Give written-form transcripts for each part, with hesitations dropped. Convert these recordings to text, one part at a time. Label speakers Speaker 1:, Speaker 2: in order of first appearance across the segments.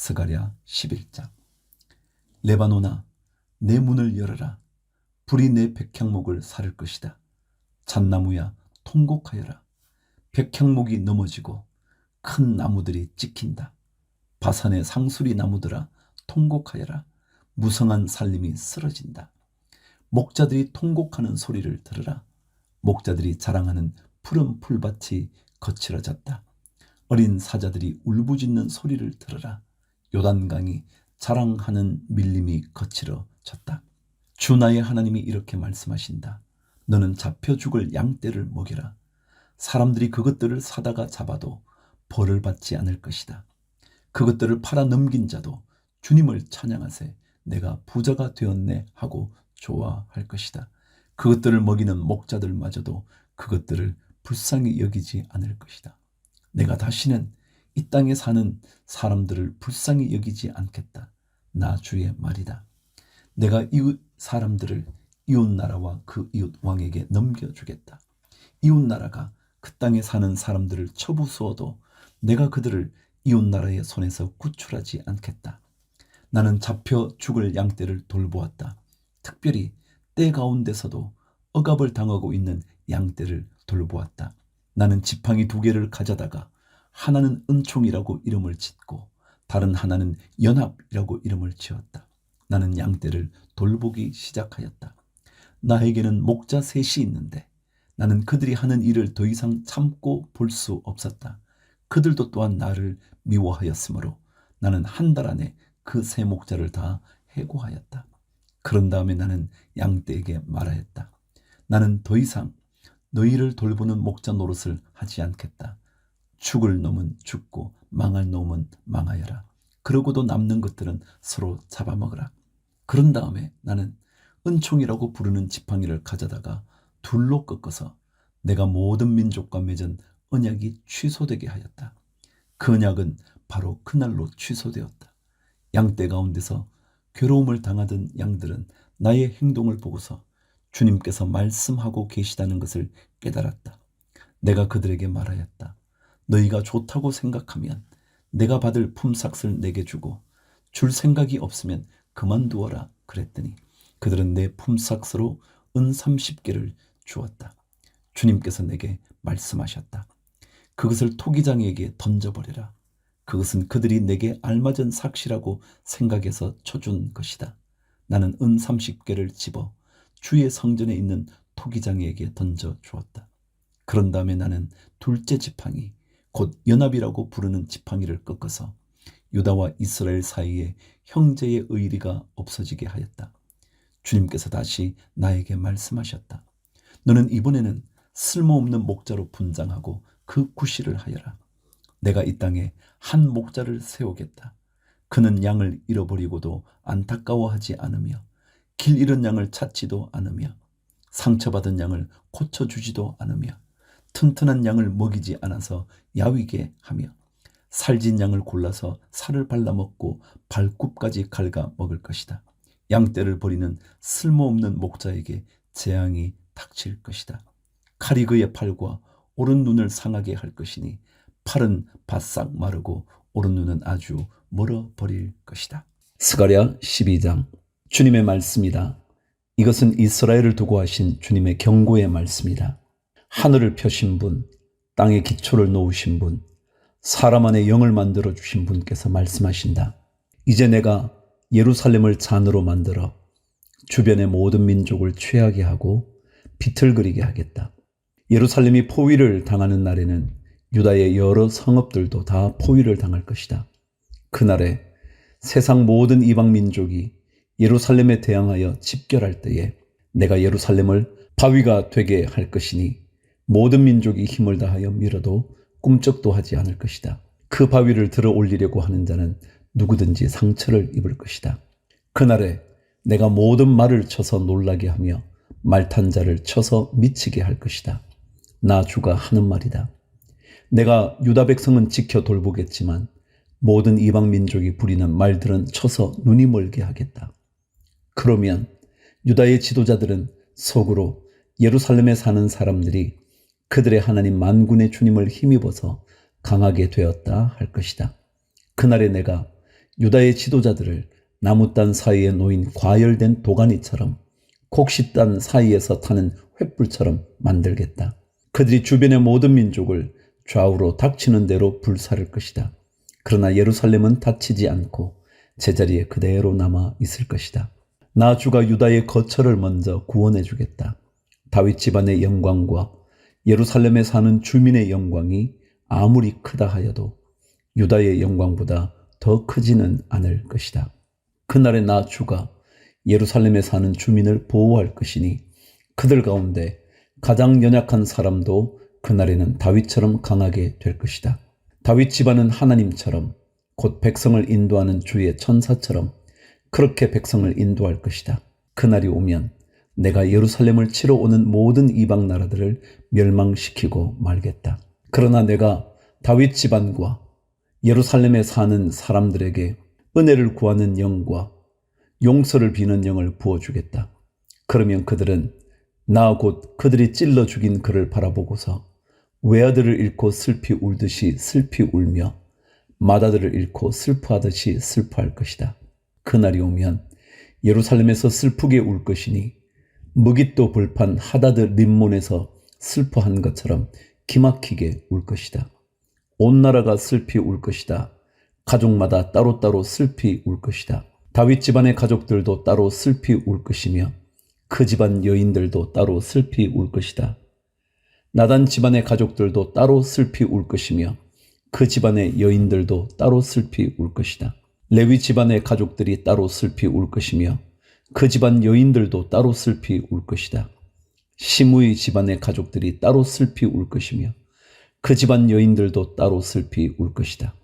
Speaker 1: 스가랴 11장. 레바논아, 내 문을 열어라. 불이 내 백향목을 사를 것이다. 잣나무야, 통곡하여라. 백향목이 넘어지고 큰 나무들이 찍힌다. 바산의 상수리 나무들아, 통곡하여라. 무성한 살림이 쓰러진다. 목자들이 통곡하는 소리를 들으라. 목자들이 자랑하는 푸른 풀밭이 거칠어졌다. 어린 사자들이 울부짖는 소리를 들으라. 요단강이 자랑하는 밀림이 거칠어졌다. 주 나의 하나님이 이렇게 말씀하신다. 너는 잡혀 죽을 양떼를 먹여라. 사람들이 그것들을 사다가 잡아도 벌을 받지 않을 것이다. 그것들을 팔아 넘긴 자도 주님을 찬양하세, 내가 부자가 되었네 하고 좋아할 것이다. 그것들을 먹이는 목자들마저도 그것들을 불쌍히 여기지 않을 것이다. 내가 다시는 이 땅에 사는 사람들을 불쌍히 여기지 않겠다. 나 주의 말이다. 내가 이웃 사람들을 이웃 나라와 그 이웃 왕에게 넘겨주겠다. 이웃 나라가 그 땅에 사는 사람들을 쳐부수어도 내가 그들을 이웃 나라의 손에서 구출하지 않겠다. 나는 잡혀 죽을 양떼를 돌보았다. 특별히 때 가운데서도 억압을 당하고 있는 양떼를 돌보았다. 나는 지팡이 2개를 가져다가 하나는 은총이라고 이름을 짓고 다른 하나는 연합이라고 이름을 지었다. 나는 양떼를 돌보기 시작하였다. 나에게는 목자 3이 있는데 나는 그들이 하는 일을 더 이상 참고 볼 수 없었다. 그들도 또한 나를 미워하였으므로 나는 한 달 안에 그 3 목자를 다 해고하였다. 그런 다음에 나는 양떼에게 말하였다. 나는 더 이상 너희를 돌보는 목자 노릇을 하지 않겠다. 죽을 놈은 죽고 망할 놈은 망하여라. 그러고도 남는 것들은 서로 잡아먹으라. 그런 다음에 나는 은총이라고 부르는 지팡이를 가져다가 둘로 꺾어서 내가 모든 민족과 맺은 언약이 취소되게 하였다. 그 언약은 바로 그날로 취소되었다. 양떼 가운데서 괴로움을 당하던 양들은 나의 행동을 보고서 주님께서 말씀하고 계시다는 것을 깨달았다. 내가 그들에게 말하였다. 너희가 좋다고 생각하면 내가 받을 품삯을 내게 주고 줄 생각이 없으면 그만두어라 그랬더니 그들은 내 품삯으로 은 30개를 주었다. 주님께서 내게 말씀하셨다. 그것을 토기장에게 던져버려라. 그것은 그들이 내게 알맞은 삭시라고 생각해서 쳐준 것이다. 나는 은 30개를 집어 주의 성전에 있는 토기장에게 던져 주었다. 그런 다음에 나는 둘째 지팡이, 곧 연합이라고 부르는 지팡이를 꺾어서 유다와 이스라엘 사이에 형제의 의리가 없어지게 하였다. 주님께서 다시 나에게 말씀하셨다. 너는 이번에는 쓸모없는 목자로 분장하고 그 구실을 하여라. 내가 이 땅에 한 목자를 세우겠다. 그는 양을 잃어버리고도 안타까워하지 않으며 길 잃은 양을 찾지도 않으며 상처받은 양을 고쳐주지도 않으며 튼튼한 양을 먹이지 않아서 야위게 하며 살진 양을 골라서 살을 발라먹고 발굽까지 갉아 먹을 것이다. 양떼를 버리는 쓸모없는 목자에게 재앙이 닥칠 것이다. 칼이 그의 팔과 오른 눈을 상하게 할 것이니 팔은 바싹 마르고 오른 눈은 아주 멀어버릴 것이다. 스가랴 12장. 주님의 말씀이다. 이것은 이스라엘을 두고 하신 주님의 경고의 말씀이다. 하늘을 펴신 분, 땅에 기초를 놓으신 분, 사람 안에 영을 만들어 주신 분께서 말씀하신다. 이제 내가 예루살렘을 잔으로 만들어 주변의 모든 민족을 취하게 하고 비틀거리게 하겠다. 예루살렘이 포위를 당하는 날에는 유다의 여러 성읍들도 다 포위를 당할 것이다. 그날에 세상 모든 이방 민족이 예루살렘에 대항하여 집결할 때에 내가 예루살렘을 바위가 되게 할 것이니 모든 민족이 힘을 다하여 밀어도 꿈쩍도 하지 않을 것이다. 그 바위를 들어 올리려고 하는 자는 누구든지 상처를 입을 것이다. 그날에 내가 모든 말을 쳐서 놀라게 하며 말탄 자를 쳐서 미치게 할 것이다. 나 주가 하는 말이다. 내가 유다 백성은 지켜 돌보겠지만 모든 이방 민족이 부리는 말들은 쳐서 눈이 멀게 하겠다. 그러면 유다의 지도자들은 속으로 예루살렘에 사는 사람들이 그들의 하나님 만군의 주님을 힘입어서 강하게 되었다 할 것이다. 그날에 내가 유다의 지도자들을 나무단 사이에 놓인 과열된 도가니처럼 곡식단 사이에서 타는 횃불처럼 만들겠다. 그들이 주변의 모든 민족을 좌우로 닥치는 대로 불사를 것이다. 그러나 예루살렘은 다치지 않고 제자리에 그대로 남아 있을 것이다. 나 주가 유다의 거처를 먼저 구원해 주겠다. 다윗 집안의 영광과 예루살렘에 사는 주민의 영광이 아무리 크다 하여도 유다의 영광보다 더 크지는 않을 것이다. 그날에 나 주가 예루살렘에 사는 주민을 보호할 것이니 그들 가운데 가장 연약한 사람도 그날에는 다윗처럼 강하게 될 것이다. 다윗 집안은 하나님처럼 곧 백성을 인도하는 주의 천사처럼 그렇게 백성을 인도할 것이다. 그날이 오면 내가 예루살렘을 치러 오는 모든 이방 나라들을 멸망시키고 말겠다. 그러나 내가 다윗 집안과 예루살렘에 사는 사람들에게 은혜를 구하는 영과 용서를 비는 영을 부어주겠다. 그러면 그들은 나 곧 그들이 찔러 죽인 그를 바라보고서 외아들을 잃고 슬피 울듯이 슬피 울며 맏아들을 잃고 슬퍼하듯이 슬퍼할 것이다. 그날이 오면 예루살렘에서 슬프게 울 것이니 무깃도 불판 하다드 림몬에서 슬퍼한 것처럼 기막히게 울 것이다. 온 나라가 슬피 울 것이다. 가족마다 따로따로 슬피 울 것이다. 다윗 집안의 가족들도 따로 슬피 울 것이며 그 집안 여인들도 따로 슬피 울 것이다. 나단 집안의 가족들도 따로 슬피 울 것이며 그 집안의 여인들도 따로 슬피 울 것이다. 레위 집안의 가족들이 따로 슬피 울 것이며 그 집안 여인들도 따로 슬피 울 것이다. 시므이 집안의 가족들이 따로 슬피 울 것이며 그 집안 여인들도 따로 슬피 울 것이다.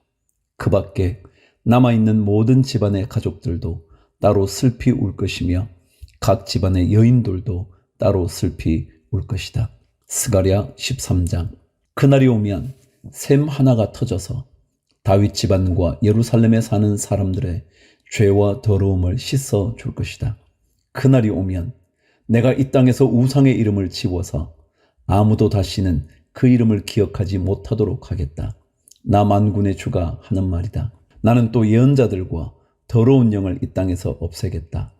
Speaker 1: 그 밖에 남아있는 모든 집안의 가족들도 따로 슬피 울 것이며 각 집안의 여인들도 따로 슬피 울 것이다. 스가랴 13장. 그날이 오면 샘 하나가 터져서 다윗 집안과 예루살렘에 사는 사람들의 죄와 더러움을 씻어 줄 것이다. 그날이 오면 내가 이 땅에서 우상의 이름을 지워서 아무도 다시는 그 이름을 기억하지 못하도록 하겠다. 나 만군의 주가 하는 말이다. 나는 또 예언자들과 더러운 영을 이 땅에서 없애겠다.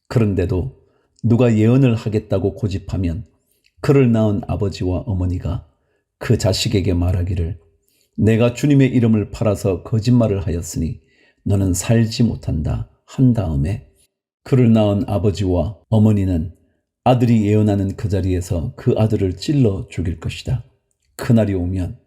Speaker 1: 그런데도 누가 예언을 하겠다고 고집하면 그를 낳은 아버지와 어머니가 그 자식에게 말하기를 내가 주님의 이름을 팔아서 거짓말을 하였으니 너는 살지 못한다 한 다음에 그를 낳은 아버지와 어머니는 아들이 예언하는 그 자리에서 그 아들을 찔러 죽일 것이다. 그날이 오면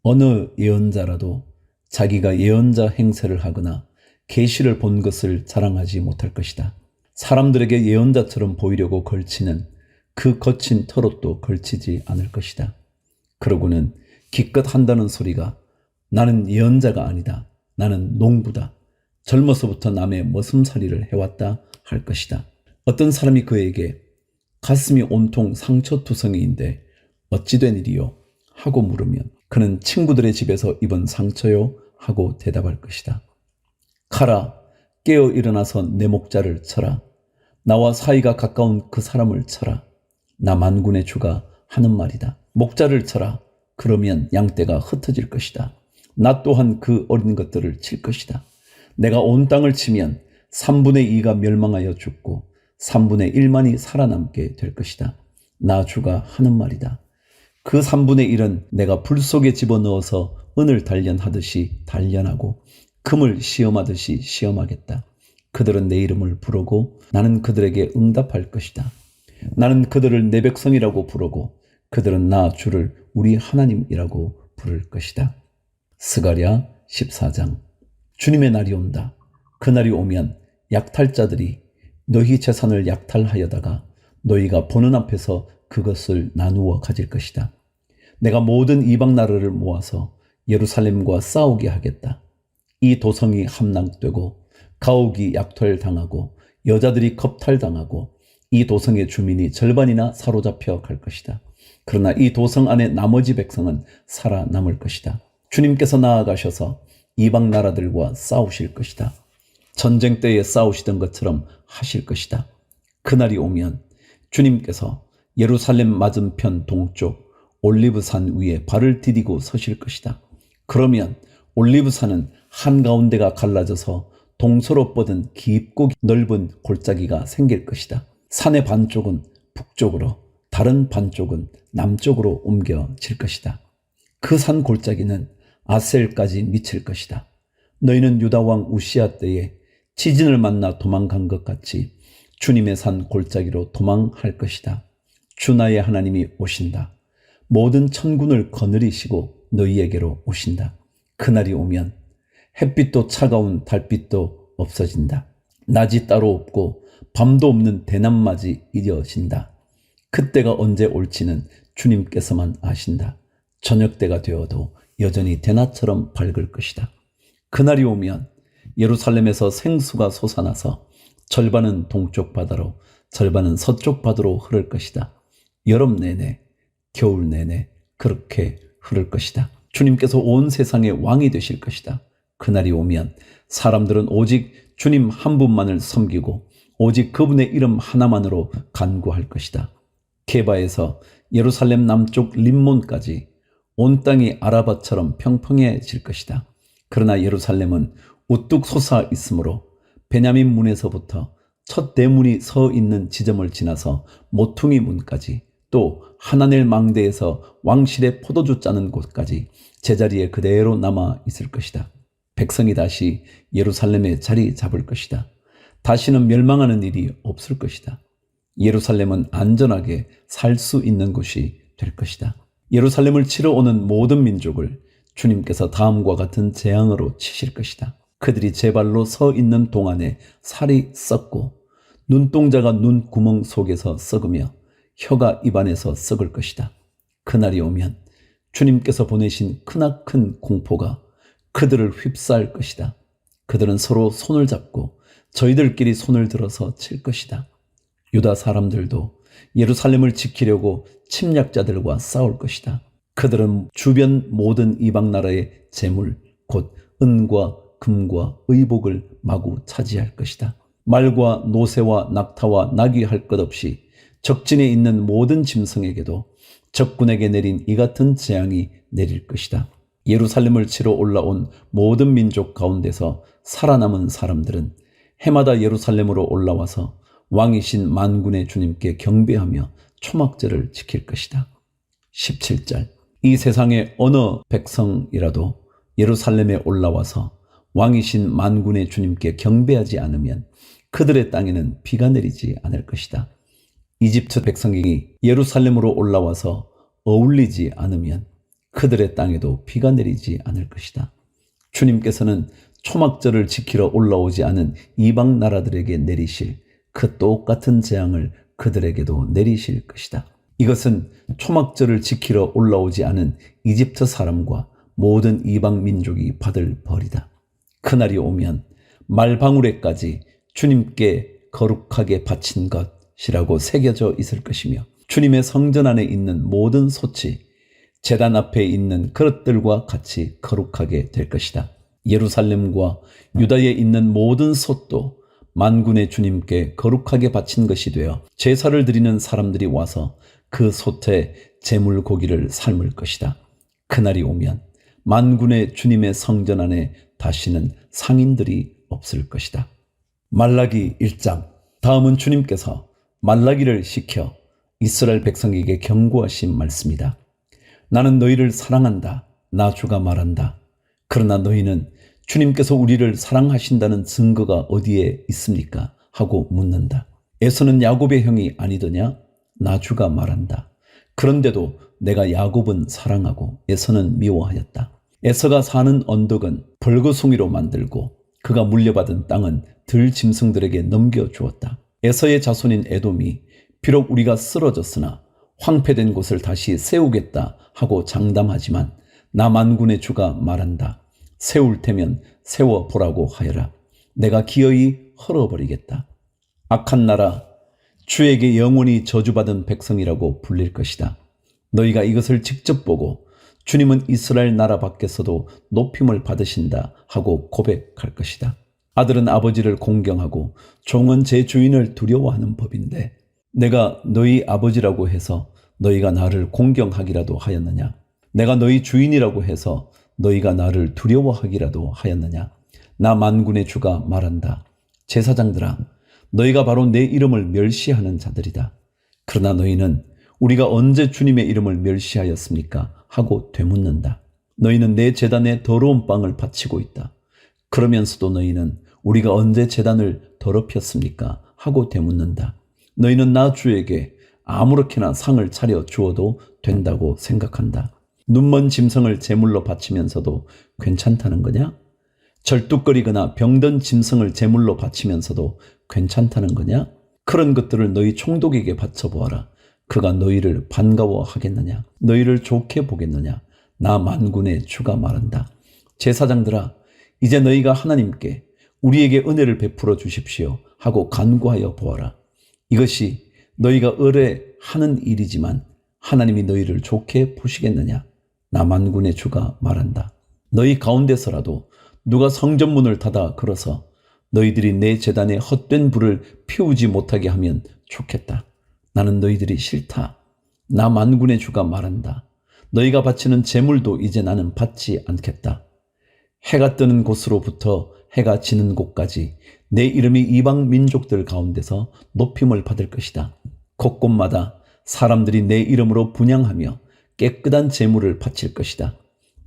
Speaker 1: 어느 예언자라도 자기가 예언자 행세를 하거나 계시를 본 것을 자랑하지 못할 것이다. 사람들에게 예언자처럼 보이려고 걸치는 그 거친 털옷도 걸치지 않을 것이다. 그러고는 기껏 한다는 소리가 나는 예언자가 아니다. 나는 농부다. 젊어서부터 남의 머슴살이를 해왔다 할 것이다. 어떤 사람이 그에게 가슴이 온통 상처투성이인데 어찌 된 일이요? 하고 물으면 그는 친구들의 집에서 입은 상처요? 하고 대답할 것이다. 가라, 깨어 일어나서 내 목자를 쳐라. 나와 사이가 가까운 그 사람을 쳐라. 나 만군의 주가 하는 말이다. 목자를 쳐라. 그러면 양떼가 흩어질 것이다. 나 또한 그 어린 것들을 칠 것이다. 내가 온 땅을 치면 3분의 2가 멸망하여 죽고 3분의 1만이 살아남게 될 것이다. 나 주가 하는 말이다. 그 3분의 1은 내가 불 속에 집어넣어서 은을 단련하듯이 단련하고 금을 시험하듯이 시험하겠다. 그들은 내 이름을 부르고 나는 그들에게 응답할 것이다. 나는 그들을 내 백성이라고 부르고 그들은 나 주를 우리 하나님이라고 부를 것이다. 스가랴 14장. 주님의 날이 온다. 그날이 오면 약탈자들이 너희 재산을 약탈하여다가 너희가 보는 앞에서 그것을 나누어 가질 것이다. 내가 모든 이방 나라를 모아서 예루살렘과 싸우게 하겠다. 이 도성이 함락되고 가옥이 약탈당하고 여자들이 겁탈당하고 이 도성의 주민이 절반이나 사로잡혀 갈 것이다. 그러나 이 도성 안에 나머지 백성은 살아남을 것이다. 주님께서 나아가셔서 이방 나라들과 싸우실 것이다. 전쟁 때에 싸우시던 것처럼 하실 것이다. 그날이 오면 주님께서 예루살렘 맞은편 동쪽 올리브산 위에 발을 디디고 서실 것이다. 그러면 올리브산은 한가운데가 갈라져서 동서로 뻗은 깊고 넓은 골짜기가 생길 것이다. 산의 반쪽은 북쪽으로, 다른 반쪽은 남쪽으로 옮겨질 것이다. 그 산 골짜기는 아셀까지 미칠 것이다. 너희는 유다왕 우시아 때에 지진을 만나 도망간 것 같이 주님의 산 골짜기로 도망할 것이다. 주 나의 하나님이 오신다. 모든 천군을 거느리시고 너희에게로 오신다. 그날이 오면 햇빛도 차가운 달빛도 없어진다. 낮이 따로 없고 밤도 없는 대낮맞이 이어진다. 그때가 언제 올지는 주님께서만 아신다. 저녁 때가 되어도 여전히 대낮처럼 밝을 것이다. 그날이 오면 예루살렘에서 생수가 솟아나서 절반은 동쪽 바다로, 절반은 서쪽 바다로 흐를 것이다. 여름 내내, 겨울 내내 그렇게 흐를 것이다. 주님께서 온 세상의 왕이 되실 것이다. 그날이 오면 사람들은 오직 주님 한 분만을 섬기고 오직 그분의 이름 하나만으로 간구할 것이다. 게바에서 예루살렘 남쪽 림몬까지 온 땅이 아라바처럼 평평해질 것이다. 그러나 예루살렘은 우뚝 솟아 있으므로 베냐민 문에서부터 첫 대문이 서 있는 지점을 지나서 모퉁이 문까지, 또 하나넬 망대에서 왕실의 포도주 짜는 곳까지 제자리에 그대로 남아 있을 것이다. 백성이 다시 예루살렘에 자리 잡을 것이다. 다시는 멸망하는 일이 없을 것이다. 예루살렘은 안전하게 살 수 있는 곳이 될 것이다. 예루살렘을 치러 오는 모든 민족을 주님께서 다음과 같은 재앙으로 치실 것이다. 그들이 제 발로 서 있는 동안에 살이 썩고 눈동자가 눈구멍 속에서 썩으며 혀가 입안에서 썩을 것이다. 그날이 오면 주님께서 보내신 크나큰 공포가 그들을 휩싸을 것이다. 그들은 서로 손을 잡고 저희들끼리 손을 들어서 칠 것이다. 유다 사람들도 예루살렘을 지키려고 침략자들과 싸울 것이다. 그들은 주변 모든 이방 나라의 재물, 곧 은과 금과 의복을 마구 차지할 것이다. 말과 노새와 낙타와 나귀 할 것 없이 적진에 있는 모든 짐승에게도 적군에게 내린 이 같은 재앙이 내릴 것이다. 예루살렘을 치러 올라온 모든 민족 가운데서 살아남은 사람들은 해마다 예루살렘으로 올라와서 왕이신 만군의 주님께 경배하며 초막절을 지킬 것이다. 17절. 이 세상의 어느 백성이라도 예루살렘에 올라와서 왕이신 만군의 주님께 경배하지 않으면 그들의 땅에는 비가 내리지 않을 것이다. 이집트 백성이 예루살렘으로 올라와서 어울리지 않으면 그들의 땅에도 비가 내리지 않을 것이다. 주님께서는 초막절을 지키러 올라오지 않은 이방 나라들에게 내리실 그 똑같은 재앙을 그들에게도 내리실 것이다. 이것은 초막절을 지키러 올라오지 않은 이집트 사람과 모든 이방 민족이 받을 벌이다. 그날이 오면 말방울에까지 주님께 거룩하게 바친 것이라고 새겨져 있을 것이며 주님의 성전 안에 있는 모든 솥이 제단 앞에 있는 그릇들과 같이 거룩하게 될 것이다. 예루살렘과 유다에 있는 모든 솥도 만군의 주님께 거룩하게 바친 것이 되어 제사를 드리는 사람들이 와서 그 솥에 제물 고기를 삶을 것이다. 그날이 오면 만군의 주님의 성전 안에 다시는 상인들이 없을 것이다. 말라기 1장. 다음은 주님께서 말라기를 시켜 이스라엘 백성에게 경고하신 말씀이다. 나는 너희를 사랑한다. 나 주가 말한다. 그러나 너희는 주님께서 우리를 사랑하신다는 증거가 어디에 있습니까? 하고 묻는다. 에서는 야곱의 형이 아니더냐? 나 주가 말한다. 그런데도 내가 야곱은 사랑하고 에서는 미워하였다. 에서가 사는 언덕은 벌거숭이로 만들고 그가 물려받은 땅은 들짐승들에게 넘겨주었다. 에서의 자손인 에돔이 비록 우리가 쓰러졌으나 황폐된 곳을 다시 세우겠다 하고 장담하지만 나 만군의 주가 말한다. 세울 테면 세워보라고 하여라. 내가 기어이 헐어버리겠다. 악한 나라, 주에게 영원히 저주받은 백성이라고 불릴 것이다. 너희가 이것을 직접 보고 주님은 이스라엘 나라 밖에서도 높임을 받으신다 하고 고백할 것이다. 아들은 아버지를 공경하고 종은 제 주인을 두려워하는 법인데 내가 너희 아버지라고 해서 너희가 나를 공경하기라도 하였느냐? 내가 너희 주인이라고 해서 너희가 나를 두려워하기라도 하였느냐? 나 만군의 주가 말한다. 제사장들아, 너희가 바로 내 이름을 멸시하는 자들이다. 그러나 너희는 우리가 언제 주님의 이름을 멸시하였습니까? 하고 되묻는다. 너희는 내 제단에 더러운 빵을 바치고 있다. 그러면서도 너희는 우리가 언제 제단을 더럽혔습니까? 하고 되묻는다. 너희는 나 주에게 아무렇게나 상을 차려 주어도 된다고 생각한다. 눈먼 짐승을 제물로 바치면서도 괜찮다는 거냐? 절뚝거리거나 병든 짐승을 제물로 바치면서도 괜찮다는 거냐? 그런 것들을 너희 총독에게 바쳐보아라. 그가 너희를 반가워하겠느냐? 너희를 좋게 보겠느냐? 나 만군의 주가 말한다. 제사장들아, 이제 너희가 하나님께 우리에게 은혜를 베풀어 주십시오 하고 간구하여 보아라. 이것이 너희가 의뢰하는 일이지만 하나님이 너희를 좋게 보시겠느냐? 나 만군의 주가 말한다. 너희 가운데서라도 누가 성전문을 닫아 걸어서 너희들이 내 제단에 헛된 불을 피우지 못하게 하면 좋겠다. 나는 너희들이 싫다. 나 만군의 주가 말한다. 너희가 바치는 제물도 이제 나는 받지 않겠다. 해가 뜨는 곳으로부터 해가 지는 곳까지 내 이름이 이방 민족들 가운데서 높임을 받을 것이다. 곳곳마다 사람들이 내 이름으로 분향하며 깨끗한 제물을 바칠 것이다.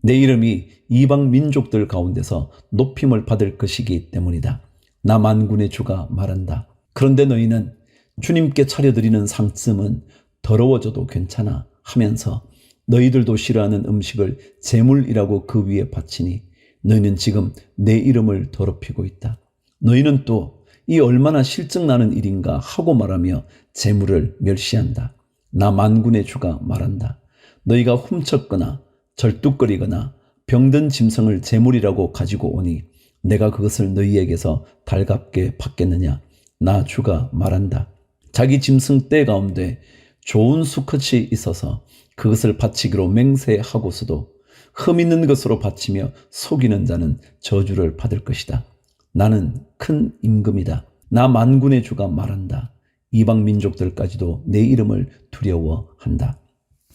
Speaker 1: 내 이름이 이방 민족들 가운데서 높임을 받을 것이기 때문이다. 나 만군의 주가 말한다. 그런데 너희는 주님께 차려드리는 상쯤은 더러워져도 괜찮아 하면서 너희들도 싫어하는 음식을 제물이라고 그 위에 바치니 너희는 지금 내 이름을 더럽히고 있다. 너희는 또 이 얼마나 실증나는 일인가 하고 말하며 제물을 멸시한다. 나 만군의 주가 말한다. 너희가 훔쳤거나 절뚝거리거나 병든 짐승을 제물이라고 가지고 오니 내가 그것을 너희에게서 달갑게 받겠느냐? 나 주가 말한다. 자기 짐승 떼 가운데 좋은 수컷이 있어서 그것을 바치기로 맹세하고서도 흠 있는 것으로 바치며 속이는 자는 저주를 받을 것이다. 나는 큰 임금이다. 나 만군의 주가 말한다. 이방 민족들까지도 내 이름을 두려워한다.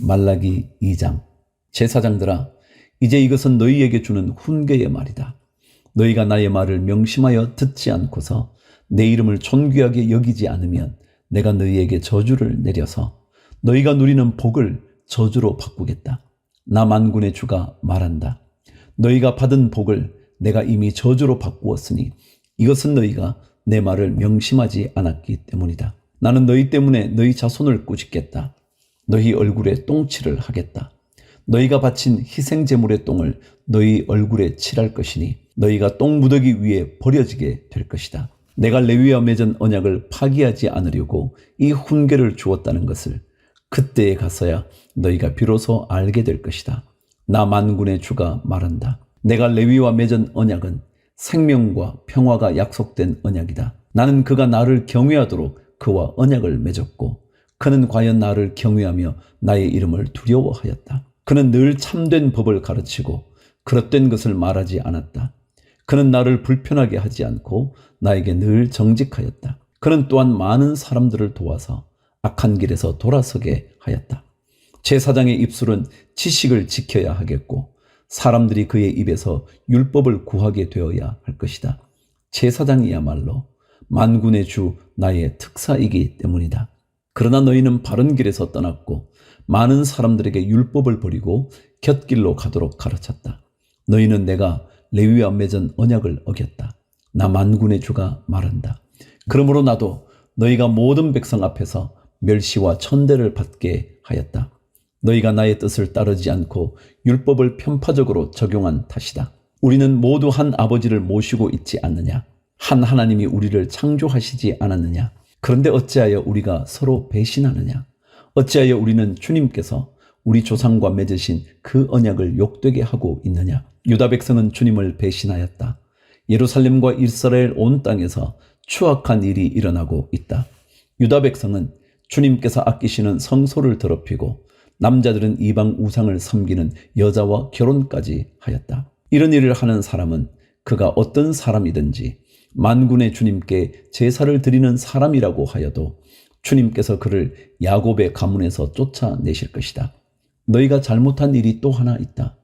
Speaker 1: 말라기 2장. 제사장들아, 이제 이것은 너희에게 주는 훈계의 말이다. 너희가 나의 말을 명심하여 듣지 않고서 내 이름을 존귀하게 여기지 않으면 내가 너희에게 저주를 내려서 너희가 누리는 복을 저주로 바꾸겠다. 나 만군의 주가 말한다. 너희가 받은 복을 내가 이미 저주로 바꾸었으니 이것은 너희가 내 말을 명심하지 않았기 때문이다. 나는 너희 때문에 너희 자손을 꾸짖겠다. 너희 얼굴에 똥칠을 하겠다. 너희가 바친 희생제물의 똥을 너희 얼굴에 칠할 것이니 너희가 똥무더기 위에 버려지게 될 것이다. 내가 레위와 맺은 언약을 파기하지 않으려고 이 훈계를 주었다는 것을 그때에 가서야 너희가 비로소 알게 될 것이다. 나 만군의 주가 말한다. 내가 레위와 맺은 언약은 생명과 평화가 약속된 언약이다. 나는 그가 나를 경외하도록 그와 언약을 맺었고 그는 과연 나를 경외하며 나의 이름을 두려워하였다. 그는 늘 참된 법을 가르치고 그릇된 것을 말하지 않았다. 그는 나를 불편하게 하지 않고 나에게 늘 정직하였다. 그는 또한 많은 사람들을 도와서 악한 길에서 돌아서게 하였다. 제사장의 입술은 지식을 지켜야 하겠고 사람들이 그의 입에서 율법을 구하게 되어야 할 것이다. 제사장이야말로 만군의 주 나의 특사이기 때문이다. 그러나 너희는 바른 길에서 떠났고 많은 사람들에게 율법을 버리고 곁길로 가도록 가르쳤다. 너희는 내가 레위와 맺은 언약을 어겼다. 나 만군의 주가 말한다. 그러므로 나도 너희가 모든 백성 앞에서 멸시와 천대를 받게 하였다. 너희가 나의 뜻을 따르지 않고 율법을 편파적으로 적용한 탓이다. 우리는 모두 한 아버지를 모시고 있지 않느냐? 한 하나님이 우리를 창조하시지 않았느냐? 그런데 어찌하여 우리가 서로 배신하느냐? 어찌하여 우리는 주님께서 우리 조상과 맺으신 그 언약을 욕되게 하고 있느냐? 유다 백성은 주님을 배신하였다. 예루살렘과 이스라엘 온 땅에서 추악한 일이 일어나고 있다. 유다 백성은 주님께서 아끼시는 성소를 더럽히고 남자들은 이방 우상을 섬기는 여자와 결혼까지 하였다. 이런 일을 하는 사람은 그가 어떤 사람이든지 만군의 주님께 제사를 드리는 사람이라고 하여도 주님께서 그를 야곱의 가문에서 쫓아내실 것이다. 너희가 잘못한 일이 또 하나 있다.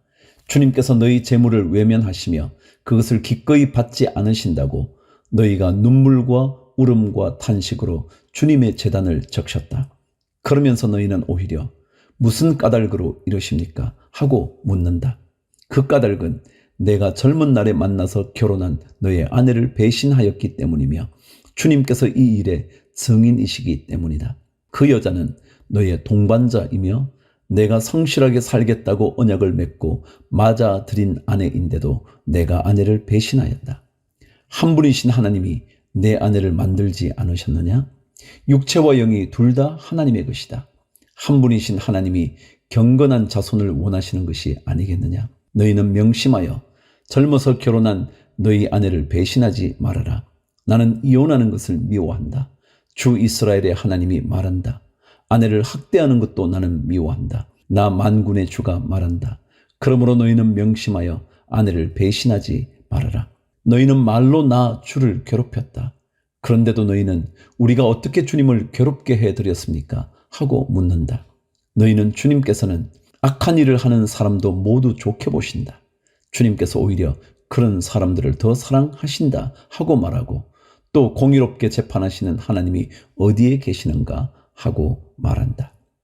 Speaker 1: 주님께서 너희 재물을 외면하시며 그것을 기꺼이 받지 않으신다고 너희가 눈물과 울음과 탄식으로 주님의 제단을 적셨다. 그러면서 너희는 오히려 무슨 까닭으로 이러십니까? 하고 묻는다. 그 까닭은 내가 젊은 날에 만나서 결혼한 너의 아내를 배신하였기 때문이며 주님께서 이 일의 증인이시기 때문이다. 그 여자는 너의 동반자이며 내가 성실하게 살겠다고 언약을 맺고 맞아들인 아내인데도 내가 아내를 배신하였다. 한 분이신 하나님이 내 아내를 만들지 않으셨느냐? 육체와 영이 둘 다 하나님의 것이다. 한 분이신 하나님이 경건한 자손을 원하시는 것이 아니겠느냐? 너희는 명심하여 젊어서 결혼한 너희 아내를 배신하지 말아라. 나는 이혼하는 것을 미워한다. 주 이스라엘의 하나님이 말한다. 아내를 학대하는 것도 나는 미워한다. 나 만군의 주가 말한다. 그러므로 너희는 명심하여 아내를 배신하지 말아라. 너희는 말로 나 주를 괴롭혔다. 그런데도 너희는 우리가 어떻게 주님을 괴롭게 해드렸습니까? 하고 묻는다. 너희는 주님께서는 악한 일을 하는 사람도 모두 좋게 보신다. 주님께서 오히려 그런 사람들을 더 사랑하신다 하고 말하고 또 공의롭게 재판하시는 하나님이 어디에 계시는가 하고 말한다.